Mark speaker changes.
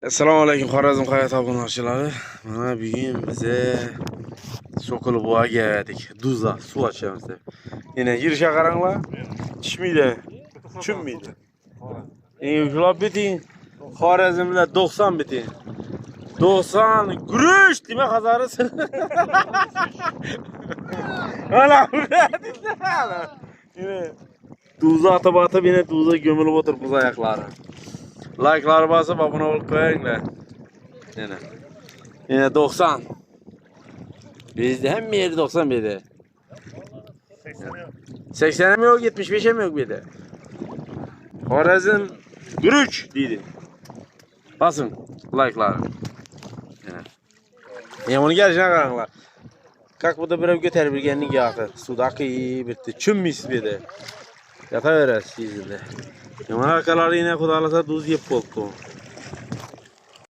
Speaker 1: Assalomu alaykum Xorazm hayot obunachilar. Mana bugun bize So'kil buvaga geldik. Duzla suv açamiz deb. Yine yirişe qaranglar. Tushmaydi. Tushunmaydi. Yukilab biting. Xorazmlar 90 biting. 90 guruch dema qazarisi. Ana ura. Yine Duzla ata yine Duzla gömülüp oturmuş ayakları. Like'lar basıp abone olup koyarlar. Yine 90. Bizde hem bir yeri 90 bir de. 80'e mi yok 75'e mi yok bir de. Xorazm Guruch deydi. Basın like'lar. Bunu gelişine qaranglar. Как bu da bir götür bir gelinin yağı. Sudaki bitti. Çümmis bir de. Yataverəsiz sizdə. Yaman arkaları yine kudalasa duz yep oldu.